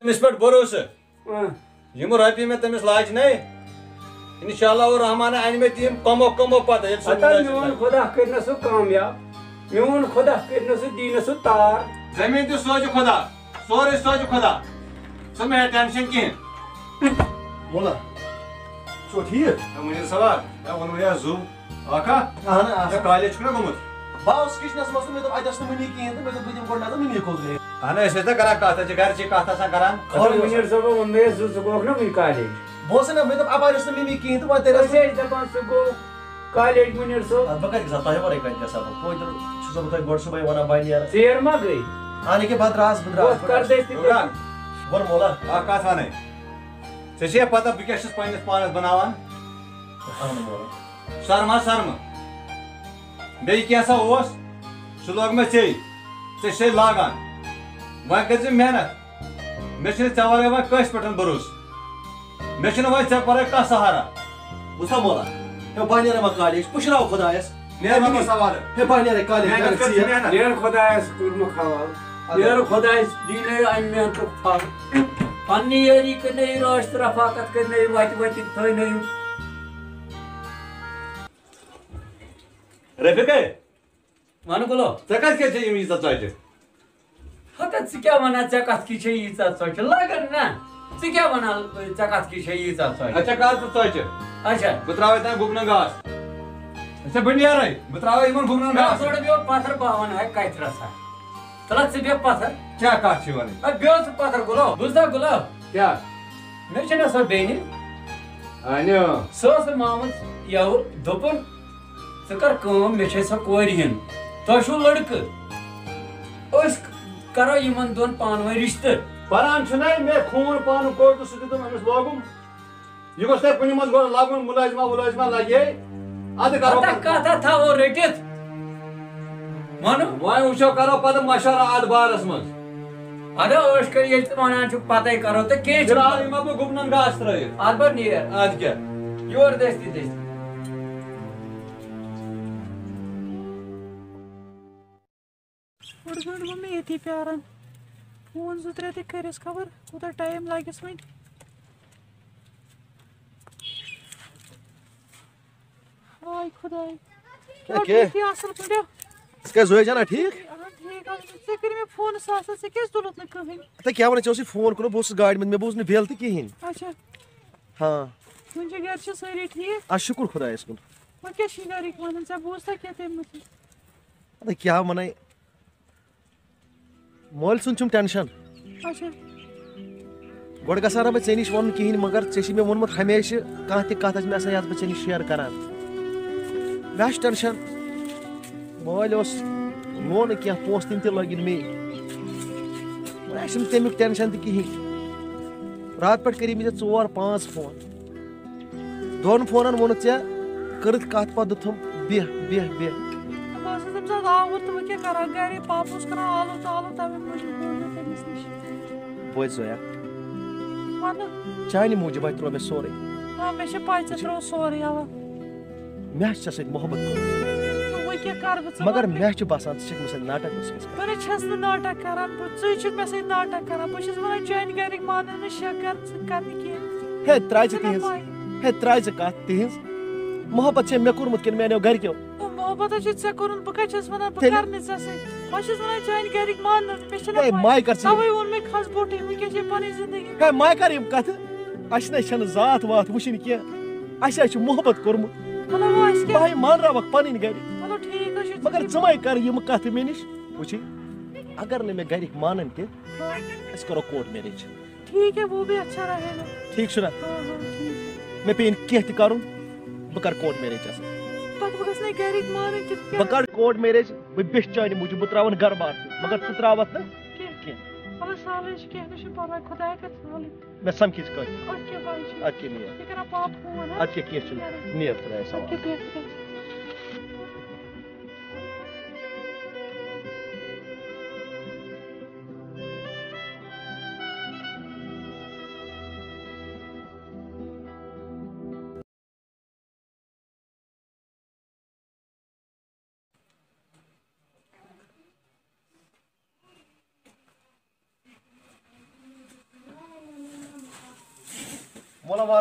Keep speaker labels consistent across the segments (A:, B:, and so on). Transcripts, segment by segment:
A: تمس پہ بھروسہ یم رۄپیہِ مےٚ تٔمِس لاجنے انشاءاللہ اور رحمان ان مےٚ تِم کمو پتہ
B: میون خدا کرنہ سُہ کامیاب میون خدا کرنہ سُہ دینہ سُہ تار
A: زمین تہِ سوزِ خدا سورُے سوزِ خدا ژٕ مہ ہےٚ ٹینشن کِہیٖنۍ
C: مولا چھو ٹھیک
A: مُنیٖر سوال مےٚ ووٚنوُ یا زُو اکھا ژےٚ کالیج چھُکھ نا گوٚمُت
C: بہٕ اوسُس کچنس منٛز تہٕ مےٚ دوٚپ اتہِ ٲس نہٕ مٔمی کِہیٖنۍ تہٕ مےٚ دوٚپ بہٕ دِمہٕ گۄڈٕ نظر مٔمی کوٚت گٔیے
A: اہن أسۍ ٲسۍ نا کران کتھ أسۍ چھِ گرچی کتھ آسان کران
B: مُنیٖر صٲبہ ووٚن مےٚ ژٕ گوٚکھ نا وٕنہِ کالیج
C: بہٕ اوسُس نا مےٚ دوٚپ اپارِ ٲس نہٕ مٔمی کِہیٖنۍ تہٕ وۄنۍ تیٚلہِ
B: أسۍ ٲسۍ دپان ژٕ گوٚو کالیج مُنیٖر صٲب
C: بہٕ کتہِ گژھٕ ہا تۄہہِ ورٲے کتہِ گژھٕ ہا بہٕ توتہِ چھُسو بہٕ تۄہہِ گۄڈٕ صُبحٲے ونان بہٕ نیرٕ
B: ژیر ما گٔے
C: اہن ییٚکیٛاہ بہٕ درٛاس
B: کر دٔستی
C: وَن مولا
A: اکھ کتھ ونے ژےٚ چھے پتہ بہٕ کیٛاہ چھُس پننِس پانس بناوان
C: اہن مولا
A: سرما بیٚیہِ کینٛژھا اوس سُہ لوگ مےٚ ژےٚ ژےٚ چھے لاگان وۄنۍ کٔرۍ زِ محنت مےٚ چھُنہٕ ژےٚ ورٲے وۄنۍ کٲنٛسہِ پٮ۪ٹھ بروسہٕ مےٚ چھُنہٕ وۄنۍ ژےٚ ورٲے کانٛہہ سہارا
C: بوٗزتھا مولا ہے بہٕ نیرٕ وۄنۍ کالیج پُشراو خۄدایس
A: نیرٕ وۄنۍ سوالہٕ
C: ہے بہٕ نیرٕ کالیج
B: نیر خۄدایس کوٚرمُت حوالہٕ نیر خۄدایس دیٖنے امہِ محنتُک پھل پننہِ یٲری کٔرنٲیِو رٲچھ تہٕ رفاقت کٔرنٲیِو وتہِ تھٲینٲیِو
A: رفیقے
B: ون گُلو
A: ژےٚ کتھ کیٛاہ چھے یِم ییٖژاہ ژۄچہِ
B: ہتہ ژٕ کیٛاہ ونان ژےٚ کتھ کی چھے ییٖژاہ ژۄچہِ لگن نا ژٕ کیٛاہ ونان ژےٚ کتھ کی چھے ییٖژاہ ژۄچہِ
A: اچھا کر ژٕ ژۄچہِ
B: اچھا
A: بہٕ تراوے تانۍ گُپنن گاسہٕ اچھا بہٕ نیرے بہٕ تراوے یِمن گُپنن گاسہٕ
B: تھوڑا بیٚہو پتھر بہٕ ونہٕ ہے کتہِ رژھا تُلہ ژٕ بیٚہہ پتھر
A: کیٛاہ کتھ چھِ وَنٕنۍ
B: بیٚہو ژٕ پتھر گُلو بوٗزتھا گُلو
A: کیٛاہ
B: مےٚ چھےٚ نا سۄ بیٚنہِ
A: اَنہِ
B: سۄ ٲس مامٕژ یَوٕ دوٚپُن ژٕ کر کٲم مےٚ چھے سۄ کورِ ہِنۍ تۄہہِ چھُو لٔڑکہٕ أسۍ کرو یِمن دۄن پانہٕ ؤنۍ رِشتہٕ
A: پران چھُنہ مےٚ خوٗن پانہٕ کوٚڑ تہٕ سُہ دیُتُم أمِس لوگُم یہِ گوٚژھ تۄہہِ کُنہِ منٛز گۄڈٕ لگُن مُلٲزمہ لگے اَدٕ کرو
B: کتھا تھاوو رٔٹِتھ وَنو
A: وۄنۍ وٕچھو کرو پتہٕ مشورٕ اتھ بارس منٛز
B: اَدٕ ٲش کٔرِتھ ییٚلہِ ژٕ وَنان چھُکھ پتے کرو تہٕ کیٚنٛہہ
A: فِلحال
B: چھُنہٕ
A: یِمہ بہٕ گُپنن گاسہٕ ترٲیِتھ
B: اَدٕ بہٕ نیر
A: اَدٕ کیٛاہ
B: یورٕ دٔستی دٔستی
D: اوٚڑ گٲنٛٹہٕ گوٚو مےٚ ییٚتی پیاران فون 2-3 تہِ کٔرِس خبر کوٗتاہ ٹایم لگٮ۪س وۄنۍ ہاے خۄداے اصل پٲٹھۍ
C: ژٕ کیٛاہ زٲہۍ جانا ٹھیٖک
D: ٹھیٖک ژےٚ کٔرۍ مےٚ فونس آسان ژےٚ کیٛازِ تُلُتھ نہٕ کٕہٕنۍ
C: تہٕ کیٛاہ وَنان ژےٚ اوسُے فون کوٚرمُت بہٕ اوسُس گاڑِ منٛز مےٚ بوٗز نہٕ بٮ۪ل تہِ کِہیٖنۍ
D: اچھا
C: ہاں
D: وۄنۍ چھِ گرِ چھِ سٲری ٹھیٖک
C: آ شُکُر خۄدایس کُن
D: وۄنۍ کیٛاہ چھِ گرِکۍ ونان ژےٚ بوٗزتھا کینٛہہ تَمہِ مُتعلِق
C: اَدٕ کیٛاہ وَنَے مٲلۍ سُنٛد چھُم ٹٮ۪نشن
D: اچھا
C: گۄڈٕ گژھٕ ہا نہٕ بہٕ ژےٚ نِش وَنُن کِہیٖنۍ مگر ژےٚ چھُے مےٚ ووٚنمُت ہمیشہِ کانٛہہ تہِ کتھ آسہِ مےٚ آسان یَتھ بہٕ ژےٚ نِش شِیر کران مےٚ چھُ ٹٮ۪نشن مٲلۍ اوس مون نہٕ کینٛہہ پونٛسہٕ تِم تہِ لٲگِنۍ مے وۄنۍ چھُنہٕ تَمیُک ٹٮ۪نشن تہِ کِہیٖنۍ راتہٕ پٮ۪ٹھ کٔری مےٚ ژےٚ 4-5 فون 2 فونن ووٚنُکھ ژےٚ کٔرٕتھ کتھ پتہٕ دوٚپتھُم بیٚہہ
D: بہٕ ٲسٕس تَمہِ ساتہٕ آوُر تہٕ وۄنۍ کیٛاہ کران گرِ پاپہٕ اوس کران آلو تَوے موٗجوٗب گوٚو مےٚ تٔمِس نِش
C: بوزِ زویا
D: وَنہٕ
C: چانہِ موٗجوٗب ترٛوو مےٚ سورُے
D: آ مےٚ چھِ پاے ژےٚ ترٛوو سورُے اَوا
C: مےٚ چھِ ژےٚ سۭتۍ محبت کوٚرمُت
D: وۄنۍ کیٛاہ کرٕ بہٕ
C: مگر مےٚ چھُ باسان ژٕ چھکھ مےٚ سۭتۍ ناٹک ٲسمٕژ
D: بہٕ نَے چھَس نہٕ ناٹک کران ژٕے چھُکھ مےٚ سۭتۍ ناٹک کران بہٕ چھَس وَنان چٲنۍ گرِکۍ مانن نہٕ شکر ژٕ کر نہٕ کینٛہہ
C: ہے ترٛاے ژٕ تِہنٛز ہے ترٛاے ژٕ کتھ تِہنٛز محبت چھے مےٚ کوٚرمُت کِنہٕ میانیو گرِکیو
D: محبت چھُ ژےٚ کوٚرمُت بہٕ کتہِ چھَس وَنان بہٕ کرٕ نہٕ ژےٚ سۭتۍ بہٕ چھَس وَنان چٲنۍ گرِکۍ مانن نہٕ مےٚ چھُنہ
C: ماے کر ژٕ
D: تَوے ووٚن مےٚ کھس بوٚٹھٕے وٕنکیٚس چھے پنٕنۍ زندگی
C: ہے ماے کر یِم کتھٕ اسہِ نَے چھنہٕ ذات وات وٕچھِنۍ کینٛہہ اسہِ حظ چھُ محبت کوٚرمُت
D: چلو وۄنۍ أسۍ کیٛاہ
C: بہٕ مانراوکھ پنٕنۍ گرِ
D: چلو ٹھیٖک حظ چھُ
C: مگر ژٕ مَے کر یِم کتھٕ مےٚ نِش وٕچھِی اگر نہٕ مےٚ گرِکۍ مانن تہِ أسۍ کرو کورٹ میریج
D: ٹھیٖک ہے وہ بھی اچھا رہے گا
C: ٹھیٖک چھُنہ
D: ہاں ہاں ٹھیٖک
C: مےٚ پیٚیہِ نہٕ کینٛہہ تہِ کرُن بہٕ کرٕ کورٹ میریج ژےٚ سۭتۍ
D: پتہٕ بہٕ گژھٕ نَے گرِکۍ مانٕنۍ کِتھ
C: بہٕ کرٕ کورٹ میریج بہٕ بیٚچھِ چانہِ موٗجوٗب بہٕ تراون گرٕ بار مگر ژٕ تراوکھ نہٕ
D: کینٛہہ چلو سہلٕے چھُ کینٛہہ نہٕ چھُنہٕ پرواے خۄدایا کر سہلٕے
C: مےٚ سمکھی ژٕ کٲنٛسہِ
D: اَدٕ کیٛاہ پاے چھِ
C: اَدٕ کیٛاہ نیر
D: یہِ کران پاپہٕ فون
C: اَدٕ کیٛاہ کینٛہہ چھُنہٕ نیر خۄدایس حوالہٕ
D: اَدٕ کیٛاہ بیٚہہ خۄدایس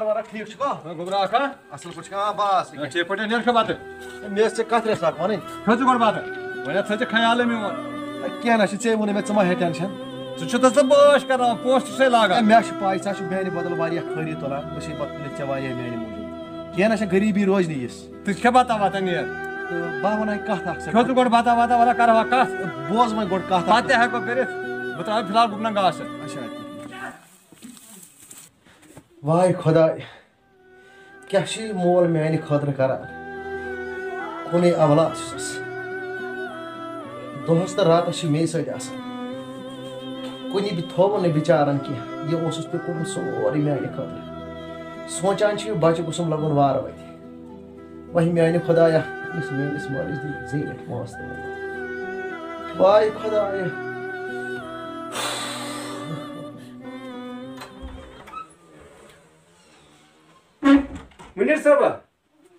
C: وار ٹھیک چھا
A: گوبرا آکھا
C: اصل پٲٹھۍ بس
A: چے پٹے نیر کھا باتہٕ
C: مےٚ ٲس ژےٚ کتھ رٮ۪تھ اکھ وَنٕنۍ
A: کھٔژٕ گۄڈٕ باتہٕ وۄنۍ تھٲے ژٕ خیالٕے میون
C: کینٛہہ نہ چھُ ژےٚ ووٚنُے مےٚ ژٕ ما ہے ٹٮ۪نشن
A: ژٕ چھُتھ ژٕ بٲش کران پوسٹ چھے لاگان
C: مےٚ چھِ پاے ژٕ چھُ میانہِ بدل واریاہ خٲری تُلان بہٕ چھُس پتہٕ تُلِتھ ژےٚ واریاہ میانہِ موٗجوٗب کینٛہہ نہ چھِ غریٖبی روزِ نہٕ یِژھ
A: ژٕ کھے بتا وتا نیر
C: تہٕ بہٕ وَنَے کَتھ اکھ ژےٚ
A: کھٔژٕ گۄڈٕ بتا وتا ولا کروا کتھ
C: بوز وۄنۍ گۄڈٕ کَتھ
A: پتہٕ تہِ ہٮ۪کو کٔرِتھ بہٕ ترٛاوٕ فِلحال گُپنن گاسہٕ
C: اچھا واے خۄداے کیٛاہ چھُ یہِ مول میانہِ خٲطرٕ کران کُنُے اولاد چھُسَس دۄہس تہٕ راتس چھِ مے سۭتۍ آسان کُنہِ بہِ تھوٚوُن نہٕ بِچارن کینٛہہ یہِ اوسُس مےٚ کوٚرمُت سورُے میانہِ خٲطرٕ سونٛچان چھُ یہِ بچہِ گوٚژھُم لگُن وارٕ وتہِ وۄنۍ میانہِ خۄدایا یُس میٲنِس مٲلِس دی زیٖنِتھ پونٛسہٕ تہِ واے خۄدایا
B: منیر صٲبا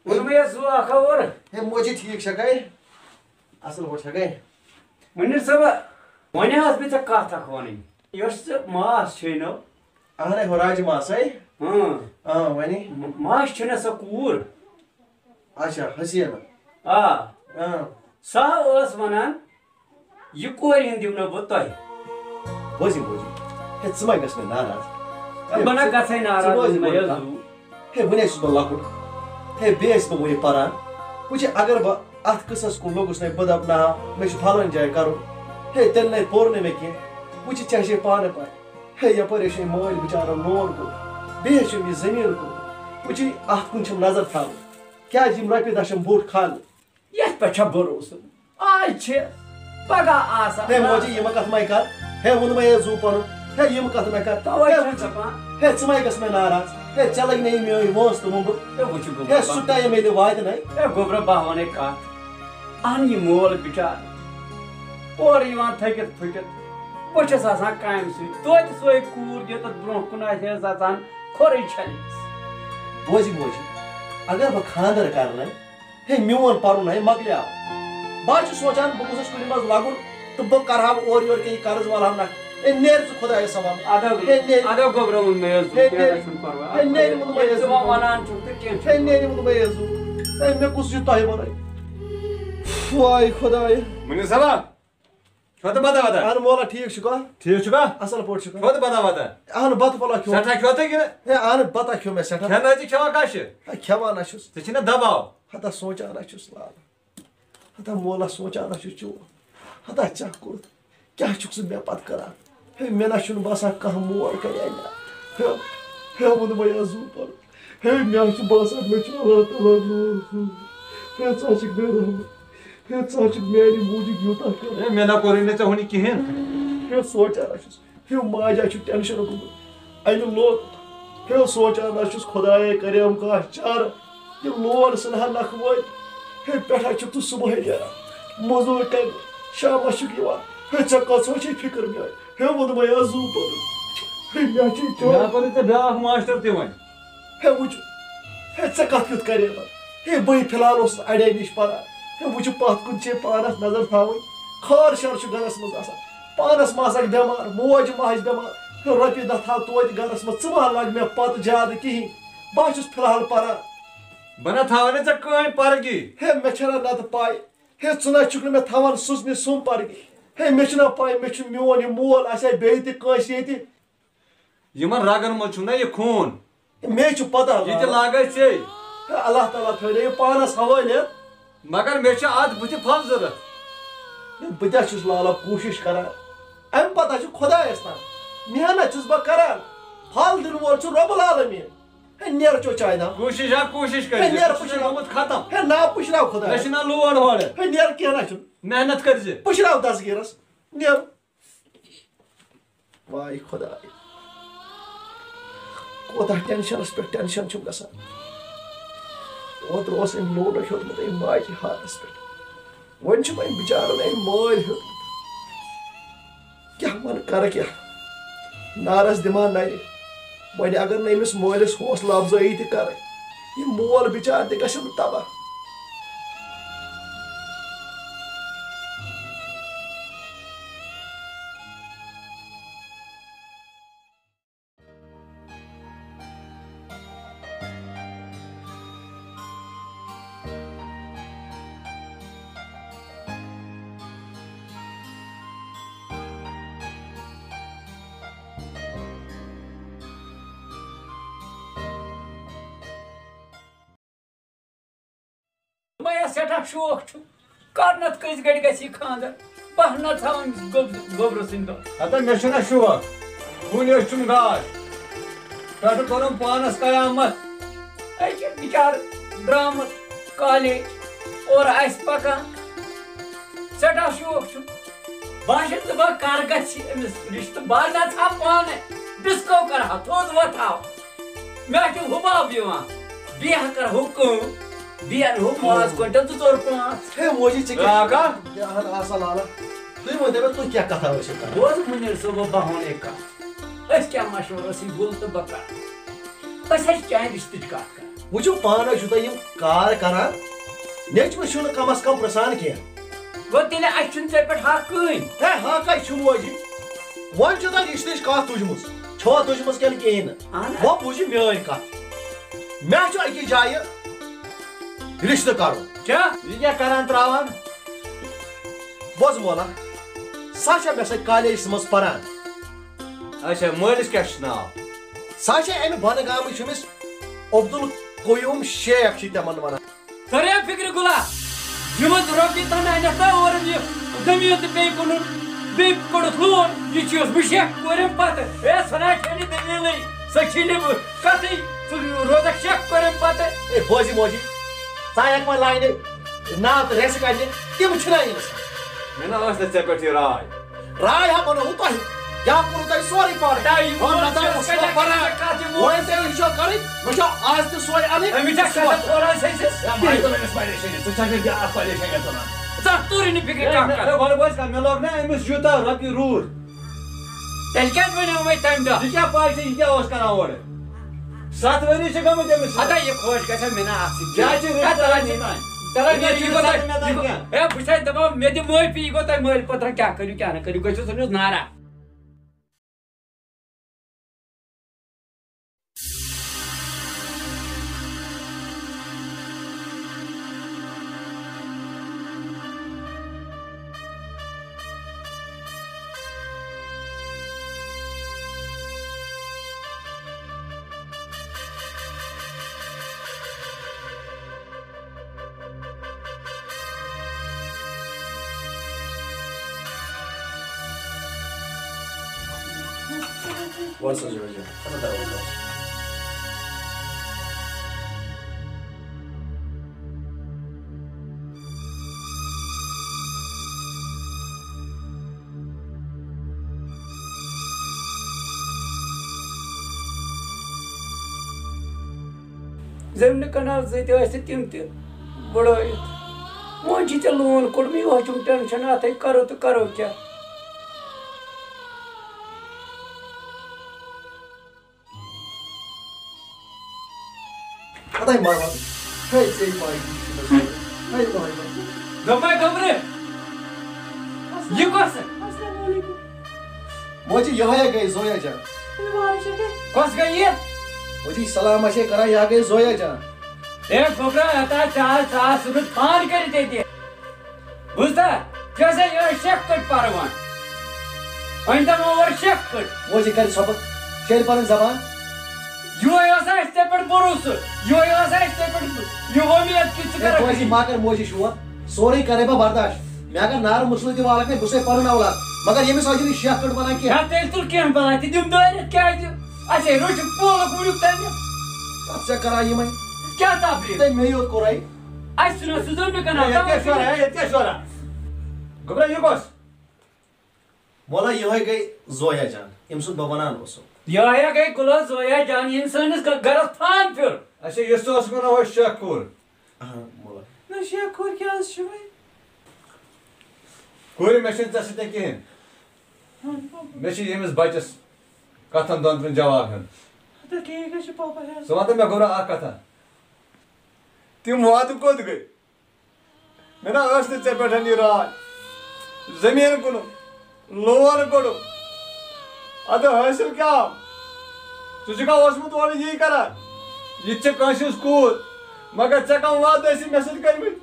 B: ووٚنمَے حظ زٕ اکھ اور
C: ہے موجی ٹھیٖک چھا گٔے اصل پٲٹھۍ چھا گٔے
B: منیر صٲبا وۄنۍ حظ مےٚ ژےٚ کتھ اکھ وَنٕنۍ یۄس ژٕ ماس چھے نو
C: اہنے ہُہ راجہِ ماسے وَنہِ
B: ماس چھے نا سۄ کوٗر
C: اچھا حسیٖنہ
B: آ سۄ ٲس وَنان یہِ کورِ ہُنٛد دِمہٕ نہٕ بہٕ تۄہہِ
C: بوزی بوزی ہے ژٕ ما گژھ مےٚ ناراض
B: بہٕ نہ گژھے ناراض
C: ہے وُنہِ چھُس بہٕ لۄکُٹ ہے بیٚیہِ ٲسۍ بہٕ وُنہِ پران وٕچھ اگر بہٕ اتھ قٕصس کُن لوٚگُس نَے بہٕ دپہٕ نا مےٚ چھُ فلٲنۍ جایہِ کرُن ہے تیٚلہِ نَے پوٚر نہٕ مےٚ کینٛہہ وٕچھ ژےٚ چھے پانہٕ پاے ہے یپٲرۍ چھُ مٲلۍ بِچارن لون کوٚر بیٚیہِ چھُم یہِ زٔمیٖن کوٚرمُت وٕچھ اتھ کُن چھُم نظر تھاوٕنۍ کیٛازِ یِم رۄپیہِ دہ چھِم بوٚٹھ کھالنہٕ
B: یتھ پٮ۪ٹھ چھا بروسہٕ آز چھِ پگاہ آسان
C: ہے موجی یِمہٕ کتھ مے کر ہے ووٚنمَے حظ زوٗ پنُن ہے یِم کتھ مے کر ہے ژٕ مے گژھ مےٚ ناراض ہے ژےٚ لگہِ نہٕ میٲنۍ وٲنٛس تہٕ ووٚنبہٕ ہے سُہ ٹایم ییٚلہِ واتہِ نَے
B: ہے گوبرا بہٕ وَنَے کتھ اہن یہِ مول بِچار اورٕ یِوان تھٔکِتھ پھٕٹِتھ بہٕ چھُس آسان کامہِ سۭتۍ توتہِ سۄے کوٗر دِتھ برونٛہہ کُن آسہِ ہے اژان کھۄرٕے چھٔلِس
C: بوزی موجی اگر بہٕ خانٛدر کرنَے ہے میون پرُن ہے مۄکلیو بہٕ حظ چھُس سونٛچان بہٕ گوٚژھُس کُنہِ منٛز لگُن تہٕ بہٕ کرٕ ہا اورٕ یورٕ کینٛہہ قرض والہٕ ہا ہے نیرِ ژٕ خۄدایس حوالہٕ
B: ادو گوبرا ووٚن مےٚ حظ
C: ہے نیرِ ووٚنمَے حظ
B: ژٕ وَنان چھُکھ تہٕ کینٛہہ
C: ہے نیرِ ووٚنمَے حظ ہے مےٚ کُس چھُ تۄہہِ وَنَے واے خۄدایا
A: منیر صٲبا کھیوٚتہٕ بتا وتا
C: اہن مولا ٹھیٖک چھُکھا
A: ٹھیٖک چھُکھا
C: اصل پٲٹھۍ چھُکھا
A: کھیوٚتہٕ بتا وتا
C: اہن بتہٕ پھوٚلہ کھیوٚو
A: سٮ۪ٹھاہ کھیوٚتہٕ کِنہٕ
C: ہے اہن بتہ کھیوٚو مےٚ سٮ۪ٹھاہ
A: کھٮ۪نہٕ ژٕ کھٮ۪وان کاشہِ
C: ہے کھٮ۪وان ہا چھُس
A: ژےٚ چھُے نا دباو
C: ہتا سونٛچان ہا چھُس لال ہتا مولا سونٛچان ہا چھُس چون ہتا ژےٚ کوٚرُتھ کیٛاہ چھُکھ ژٕ مےٚ پتہٕ کران ہے مےٚ نہ چھُنہٕ باسان کانٛہہ مول کرے مےٚ ہے ووٚنمَے حظ زوٗ پَرُن ہے مےٚ حظ چھُ باسان مےٚ چھُ اللہ تعالیٰ لون ہے ژٕ حظ چھُکھ مےٚ رحمت ہے ژٕ حظ چھُکھ میانہِ موٗجوٗب یوٗتاہ کران
A: ہے مےٚ نہ کوٚرُے نہٕ ژےٚ وٕنہِ کِہیٖنۍ
C: ہے سونٛچان ہا چھُس ہے ماجا چھُ ٹٮ۪نشن گوٚمُت اَمہِ لون ہے سونٛچان ہا چھُس خۄدایا کریٚم کانٛہہ چارٕ یہِ لون ژھٕنہا نکھٕ وٲلۍ ہے پٮ۪ٹھٕ ہا چھُکھ ژٕ صُبحٲے نیران موٚزوٗرۍ کرنہِ شامس چھُکھ یِوان ہے ژےٚ کۭژاہ چھے فِکر میٲنۍ ہے ووٚنمَے حظ زوٗ پَرُن ہے مےٚ چھے
A: مےٚ
C: چون
A: کوٚرُے ژےٚ بیٛاکھ ماسٹر تہِ وۄنۍ
C: ہے وٕچھ ہے ژےٚ کتھ کیُتھ کرے وۄنۍ ہے بٕے فِلحال اوسُس اڑے نِش پران ہے وٕچھ پتھ کُن چھے پانس نظر تھاوٕنۍ خار شر چھُ گرس منٛز آسان پانس ما آسکھ بٮ۪مار موج ما آسہِ بٮ۪مار ہے رۄپیہِ دہ تھاو توتہِ گرس منٛز ژٕ ما لگ مےٚ پتہٕ زیادٕ کِہیٖنۍ بہٕ حظ چھُس فِلحال پران
A: بہٕ نہ تھاوے نہٕ ژےٚ کٕہۭنۍ پرگی
C: ہے مےٚ چھَنہ نتہٕ پاے ہے ژٕ نہ چھُکھ نہٕ مےٚ تھاوان سٕژنہِ سُم پرگی ہے مےٚ چھُنہ پاے مےٚ چھُ میون یہِ مول آسہِ ہا بیٚیہِ تہِ کٲنٛسہِ ییٚتہِ
A: یِمن رگن منٛز چھُ نا یہِ خوٗن
C: مےٚ چھُ پتہ
A: یہِ تہِ لاگے ژے
C: ہے اللہ تعالیٰ تھٲینو یہِ پانس حوالہٕ
A: مگر مےٚ چھِ اتھ بٕتھِ پھل ضوٚرتھ
C: بہٕ تہِ چھُس لالا کوٗشِش کران اَمہِ پتہٕ چھُ خۄدایس تام محنت چھُس بہٕ کران پھل دِنہٕ وول چھُ رۄبُل العالمیٖن ہے نیرٕ چو چاے نام
A: کوٗشِش ہا کوٗشِش
C: ہے
A: کٔرۍ
C: نیرٕ
A: ژٕ چھُکھ گوٚمُت ختم
C: ہے نا پُشراو
A: مےٚ
C: خۄدایا
A: چھِ نا لوڑ ہورٕ
C: ہے نیرٕ کینٛہہ نہ چھُنہٕ
A: محنت کٔرۍ زِ
C: پُشراو دسگیٖرس نیرٕ واے خۄدایا کوتاہ ٹٮ۪نشنس پٮ۪ٹھ ٹٮ۪نشن چھُم گژھان اوترٕ اوس أمۍ لونو ہیوٚتمُت أمۍ ماجہِ ہاتس پٮ۪ٹھ وۄنۍ چھُم أمۍ بِچارن أمۍ مٲلۍ ہیوٚتمُت کیٛاہ وَنہٕ کرٕ کیٛاہ نارس دِمان نرِ وۄنۍ اگر نہٕ أمِس مٲلِس حوصلہٕ افضٲیی تہِ کرٕنۍ یہِ مول بِچار تہِ گژھٮ۪م تباہ
B: مےٚ سٮ۪ٹھاہ شوق چھُ کرنت کٔژِ گَڑِ گژھِ یہِ خانٛدر بہٕ نہ تھاوان گوٚبرٕ سٕنٛدِ دۄہ
A: ہتا مےٚ چھُنہ شوق کُنہِ أسۍ چھُم گاش پٮ۪ٹھٕ کوٚرُم پانس قیامت
B: أسۍ چھِ بِچارٕ درٛامُت کالیج اورٕ اَسہِ پکان سٮ۪ٹھاہ شوق چھُ بہٕ چھُس دَپان کر گژھِ أمِس رِشتہٕ بہٕ نہ تھاو پانَے ڈِسکو کرٕہا تھوٚد وۄتھاو مےٚ چھُ حُباب یِوان بیٚیہِ کرٕ ہُہ کٲم بیٚیہِ اَنہٕ ہُہ ماز کوینٹل 2 4 5
C: ہے موجی
A: راگا
C: آسا لالا تُہۍ ؤنۍتو مےٚ تُہۍ کیٛاہ کتھا ٲسِو کران
B: بوز مُنیٖر صٲبہ بہٕ وَنَے کَتھ أسۍ کیٛاہ مشوَرٕ ٲسۍ یہِ گُل تہٕ بہٕ کرٕ أسۍ حظ چھِ چانہِ رِشتٕچ کَتھ کران
C: وٕچھِو پانَے چھُو تۄہہِ یِم کار کران نیٚچوِس چھُو نہٕ کم از کم پرٛژھان کینٛہہ
B: گوٚو تیٚلہِ اَسہِ چھُنہٕ ژےٚ پٮ۪ٹھ حق کٕہٕنۍ
C: ہے ہا کَتہِ چھُ موجی وۄنۍ چھُو تۄہہِ رِشتٕچ کتھ تُجمٕژ چھوا تُجمٕژ کِنہٕ کِہیٖنۍ نہٕ وۄنۍ بوٗزِو میٲنۍ کتھ مےٚ چھُ أکِس جایہِ رِشتہٕ کرُن
B: کیٛاہ
A: یہِ کیٛاہ کران تراوان
C: بوز مولا سۄ چھےٚ مےٚ سۭتۍ کالیجس منٛز پران
A: اچھا مٲلِس کیٛاہ چھُ ناو
C: سۄ چھےٚ امہِ بۄنہٕ گامٕچ أمِس عبدُل قیوٗم شیخ چھِ تِمن ونان
B: تریٛا فِکرِ گُلا یِمن رۄپیہِ تن انٮ۪تھ نا اورٕ یہِ زٔمیٖن تہٕ بیٚیہِ کُنُن بیٚیہِ کوٚڑُتھ لون یہِ چھُ بہٕ شیخ کورٮ۪م پتہٕ ہے سۄ نہ چھےٚ نہٕ دٔلیٖلٕے سۄ چھِنہٕ بہٕ کتھٕے ژٕ روزکھ شیخ کورٮ۪م پتہٕ
C: ہے بوزِ موجی ژٕ ہٮ۪کھ وۄنۍ لاینہِ ناو تہٕ ریسہٕ کڑنہِ تِم چھِنہ أمِس
A: مےٚ نہ ٲس نہٕ ژےٚ پٮ۪ٹھ یہِ راے
C: راے ہا بنووُ تۄہہِ یا کوٚروٕ تۄہہِ سورُے پانہٕ وۄنۍ ژےٚ یہِ چھو کَرٕنۍ مےٚ چھو آز تہِ سۄے اَنٕنۍ
B: توٗرٕے نہٕ فِکرِ کانٛہہ کَتھ
A: گۄڈٕ بوز کَتھ مےٚ لوگ نہ أمِس یوٗتاہ رۄپیہِ روٗد
B: تیٚلہِ کیٛازِ وَنیو وۄنۍ تَمہِ دۄہ
A: یہِ کیٛاہ پاے ژےٚ یہِ کیٛاہ اوس کران اورٕ 7 ؤری چھِ گٔمٕتۍ أمِس
B: ہتا یہِ خۄش گژھِ مےٚ نہ اَتھ سۭتۍ
A: کیٛاہ چھِ
B: ہے بہٕ چھَس دَپان مےٚ دِ معٲفی یہِ گوٚو تۄہہِ مٲلۍ پٔترٕ کیٛاہ کٔرِو کیٛاہ نہٕ کٔرِو گٔژھِو ژھٕنِس نارا
C: وَن سا جوجا کھسا دروازٕ
B: زٔمیٖنہٕ کَنال زٕتہِ ٲسۍ تِم تہِ بٔڑٲیِتھ وۄنۍ چھِ ژےٚ لون کوٚڑمُت یِہوے چھُم ٹٮ۪نشَن اَتھَے کَرو تہٕ کَرو کیٛاہ
C: ہَتَے مَران ہے ژےٚ پاے ہے
B: دوٚپمَے گۄبرٕ یہِ کۄس
C: موجی یِہوے گٔے زویا جان
B: کۄس گٔے یہِ
C: موجی سلام چھے کران یا گٔے زویا جان
B: ہے گۄبرا ہتا ژٕ ژھٕنُتھ فان کٔرِتھ ییٚتہِ بوٗزتھا ژےٚ ہسا یِہوے شیخ کٔٹۍ پَروان وۄنۍ دَپو اورٕ شیخ کٔٹۍ
C: موجی کَرِ سبق شیرِ پَنٕنۍ زبان
B: یِہوے اوس اَسہِ ژےٚ پٮ۪ٹھ بروسہٕ یِہوے اوس اَسہِ ژےٚ پٮ۪ٹھ یہِ وۄمید کہِ ژٕ
C: موجی
B: کَرکھ
C: ما کر موجی شور سورُے کرے بہٕ برداشت مےٚ اگر نارٕ مُسلہٕ تہِ والکھ نَے بہٕ چھُسے پَنُن اولاد مگر ییٚمِس آسہِ نہٕ شیخ کٔٹۍ بَنان کینٛہہ
B: ہا تیٚلہِ تُل کینٛہہ بَلاے تہِ دِم دٲرِتھ کیٛازِ اَسے روٚچھُکھ پولُک وُنیُک تَمہِ
C: کَتھ ژےٚ کران یِمے
B: کیٛاہ تفریٖح
C: تٔمۍ مے یوت کوٚرے
B: اَسہِ چھُنہ سُہ زٔمیٖن کَنال
A: ییٚتہِ کیٛاہ شورا ییٚتہِ کیٛاہ شورا گۄبرا یہِ کۄس
C: مولا یِہوے گٔے زویا جان ییٚمہِ سُنٛد بہٕ وَنان اوسُم
B: یِہوے گٔے گُلا زویا جان ییٚمۍ سٲنِس گَرَس فان پھیوٚر
A: اچھا یُس اوس وَنان ہُہ شیخ کوٗر
C: مولا
D: نہ شیخ کوٗر کیٛاہ حظ چھُ وۄنۍ
A: کورِ مےٚ چھُنہٕ ژےٚ سۭتۍ کِہیٖنۍ مےٚ چھِ ییٚمِس بَچَس کَتھَن دۄن جواب ہیوٚن
D: تہٕ ٹھیٖک حظ چھُ پاپا حظ
A: ژٕ وَن تہٕ مےٚ گۄبرا اکھ کَتھا تِم وعدٕ کوٚت گٔے مےٚ نہ ٲس نہٕ ژےٚ پٮ۪ٹھ یہِ راے زٔمیٖن کُنُم لون کوٚڑُم اَدٕ حٲصِل کیٛاہ آو ژٕ چھُکھا اوسمُت اورٕ یی کران یہِ تہِ چھِ کٲنٛسہِ ہٕنٛز کوٗر مگر ژےٚ کَم وعدٕ ٲسی مےٚ سۭتۍ کٔرمٕتۍ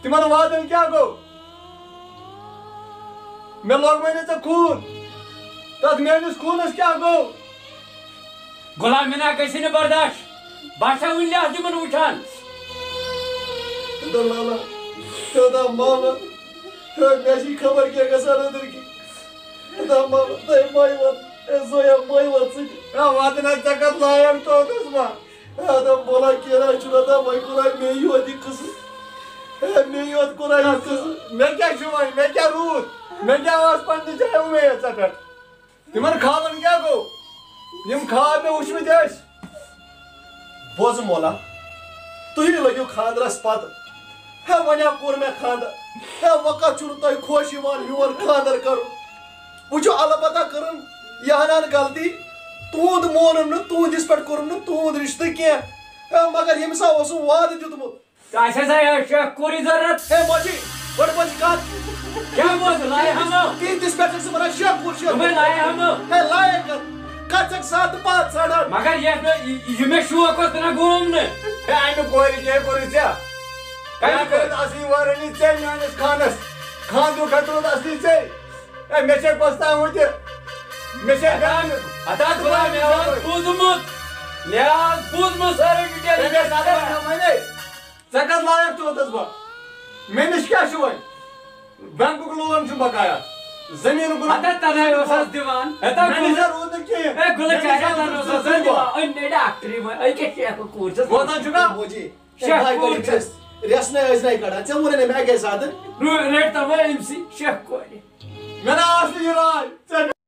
A: تِمن وعدن کیٛاہ گوٚو مےٚ لوگمَے نہٕ ژےٚ خوٗن تَتھ میٲنِس خوٗنَس کیٛاہ گوٚو
B: غلام مینا گژھِ نہٕ برداشت بہٕ ہسا وٕنہِ لحظ یِمن وٕچھان
C: خدا لالا خدا ماما ماشي خبر کیا گژھان أنٛدرۍ کِنۍ خدا ماما تۄہہِ ماے وات زویا ماے وات ژٕ
A: واتن ژےٚ کتھ لایق توتس ما
C: دم بولا کیٛاہ چھُنہ دم وۄنۍ کوٚرا مے یوت یہِ قٕصہٕ مے یوت کوٚرا یہِ قٕصہٕ
A: مےٚ کیٛاہ چھُ وۄنۍ مےٚ کیٛاہ روٗد مےٚ کیٛاہ ٲس پننہِ جایہِ اُمید ژےٚ پٮ۪ٹھ تِمن خابن کیٛاہ گوٚو یِم خواب مےٚ وٕچھمٕتۍ ٲسۍ
C: بوز مولا تُہۍ لٔگِو خاندرس پتہٕ ہے وۄنۍ کوٚر مےٚ خاندر ہے وۄنۍ کتھ چھُنہٕ تۄہہِ خۄش یِوان میون خاندر کرُن وۄنۍ چھُ البتہ کٔرٕن یہِ ہنان غلطی تُہُنٛد مونُن نہٕ تُہنٛدِس پٮ۪ٹھ کوٚرُن نہٕ تُہُنٛد رِشتہٕ کینٛہہ ہے مگر ییٚمہِ ساتہٕ اوسُم وعدٕ دیُتمُت
B: اَسہِ ہسا ٲس شیخ کوٗرٕچ ضروٗرت
C: ہے ماجی گۄڈٕ بوز کتھ
B: کیٛاہ بوز لایہِ ہمو
C: تِہنٛدِس پٮ۪ٹھ ٲسۍ ونان شیخ کوٗر شیخ
B: دوٚپمَے لایہِ ہمو
C: ہے لایق کتھ ژٕ ساتہٕ پاتھ ژھانڈان
B: مگر یہِ مےٚ شوق اوس تہِ نہ گوٚوُم نہٕ
A: ہے امہِ کورِ کیٛاہ کوٚرُے ژےٚ کیٛاہ کٔرِتھ اصلی وٲرٲنی ژےٚ میٲنِس خانس خاندرُک خطرُت اصلی ژےٚ ہے مےٚ چھے پٔستاوُن تہِ مےٚ چھے
B: ہتا خۄدا مےٚ اوس بوٗزمُت سٲرٕے ڈِٹیل
A: ژےٚ کتھ لایق چھُوتس بہٕ مےٚ نِش کیٛاہ چھُ وۄنۍ بینکُک لون چھُ بقایا زٔمیٖنُک
B: ہتا تنہاے اوس اَسہِ دِوان ہتا
A: مےٚ نِش روٗد نہٕ کِہیٖنۍ
B: ہے گُلہٕ چاہے تنہٕ اوس اَسہِ دِوان أنۍ ڈاکٹری وۄنۍ أکیاہ شیخ کوٗر چھَس
A: واتان چھُکھا
C: موجی
B: شیخ کوٗر چھَس
C: ریسنٕے ٲسۍ نَے کڑان ژےٚ ووٚنُے نہٕ مےٚ گٔے زیادٕ
B: رٔٹۍ تو وۄنۍ أمۍسٕے شیخ کورِ
A: مےٚ نہ ٲس نہٕ یہِ راے ژےٚ